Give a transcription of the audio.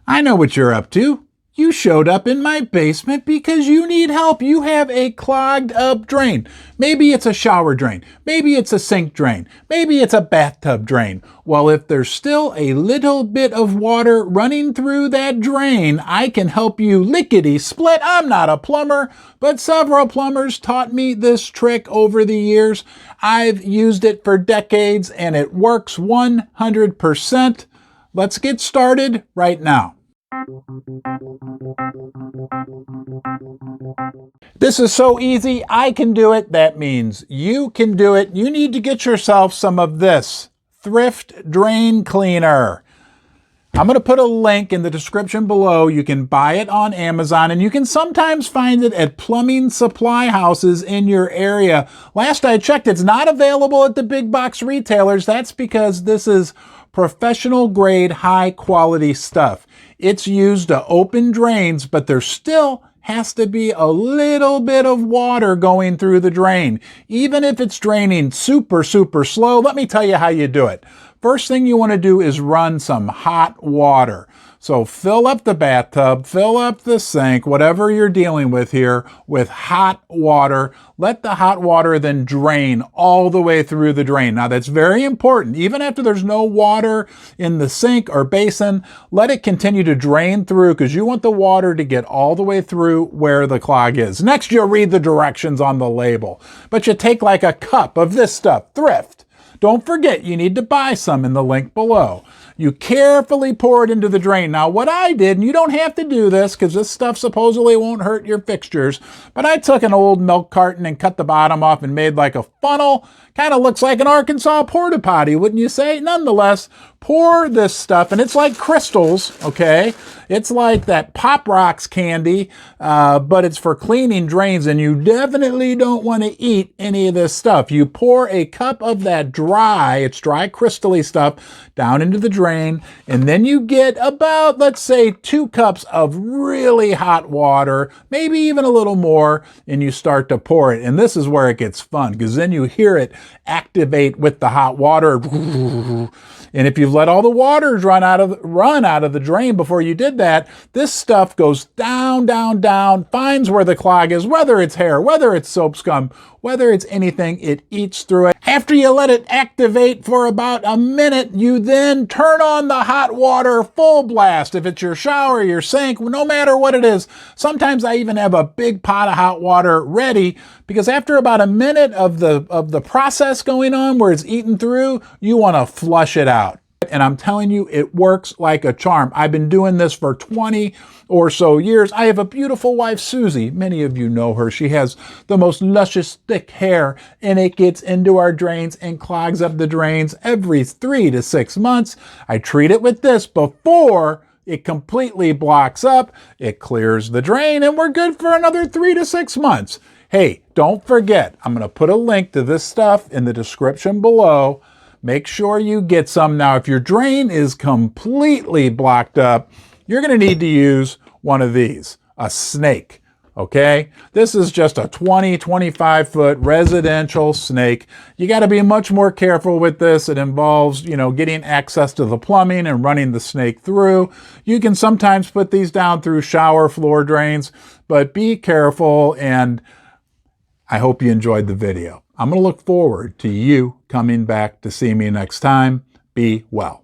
I know what you're up to. You showed up in my basement because you need help. You have a clogged up drain. Maybe it's a shower drain. Maybe it's a sink drain. Maybe it's a bathtub drain. Well, if there's still a little bit of water running through that drain, I can help you lickety-split. I'm not a plumber, but several plumbers taught me this trick over the years. I've used it for decades and it works 100%. Let's get started right now. This is so easy, I can do it. That means you can do it. You need to get yourself some of this Thrift drain cleaner. I'm going to put a link in the description below. You can buy it on Amazon, and you can sometimes find it at plumbing supply houses in your area. Last I checked, it's not available at the big box retailers. That's because this is professional grade, high quality stuff. It's used to open drains, but there still has to be a little bit of water going through the drain. Even if it's draining super slow, let me tell you how you do it. First thing you want to do is run some hot water. So fill up the bathtub, fill up the sink, whatever you're dealing with here, with hot water. Let the hot water then drain all the way through the drain. Now that's very important. Even after there's no water in the sink or basin, let it continue to drain through because you want the water to get all the way through where the clog is. Next, you'll read the directions on the label. But you take like a cup of this stuff, Thrift. Don't forget, you need to buy some in the link below. You carefully pour it into the drain. Now, what I did, and you don't have to do this because this stuff supposedly won't hurt your fixtures, but I took an old milk carton and cut the bottom off and made like a funnel. Kind of looks like an Arkansas porta potty, wouldn't you say? Nonetheless, pour this stuff, and it's like crystals, okay? It's like that Pop Rocks candy, but it's for cleaning drains, and you definitely don't want to eat any of this stuff. You pour a cup of that dry crystally stuff down into the drain, and then you get about, let's say, 2 cups of really hot water, maybe even a little more, and you start to pour it. And this is where it gets fun, because then you hear it activate with the hot water. And if you've let all the waters run out of the drain before you did that, this stuff goes down, finds where the clog is, whether it's hair, whether it's soap scum, whether it's anything, it eats through it. After you let it activate for about a minute, you then turn on the hot water full blast. If it's your shower, your sink, no matter what it is. Sometimes I even have a big pot of hot water ready because after about a minute of the process going on where it's eating through, you want to flush it out. And I'm telling you, it works like a charm. I've been doing this for 20 or so years. I have a beautiful wife, Susie. Many of you know her. She has the most luscious, thick hair, and it gets into our drains and clogs up the drains every 3 to 6 months. I treat it with this before it completely blocks up. It clears the drain, and we're good for another 3 to 6 months. Hey, don't forget, I'm going to put a link to this stuff in the description below. Make sure you get some. Now, if your drain is completely blocked up, you're going to need to use one of these, a snake, okay? This is just a 25 foot residential snake. You got to be much more careful with this. It involves, getting access to the plumbing and running the snake through. You can sometimes put these down through shower floor drains, but be careful, and I hope you enjoyed the video. I'm going to look forward to you coming back to see me next time. Be well.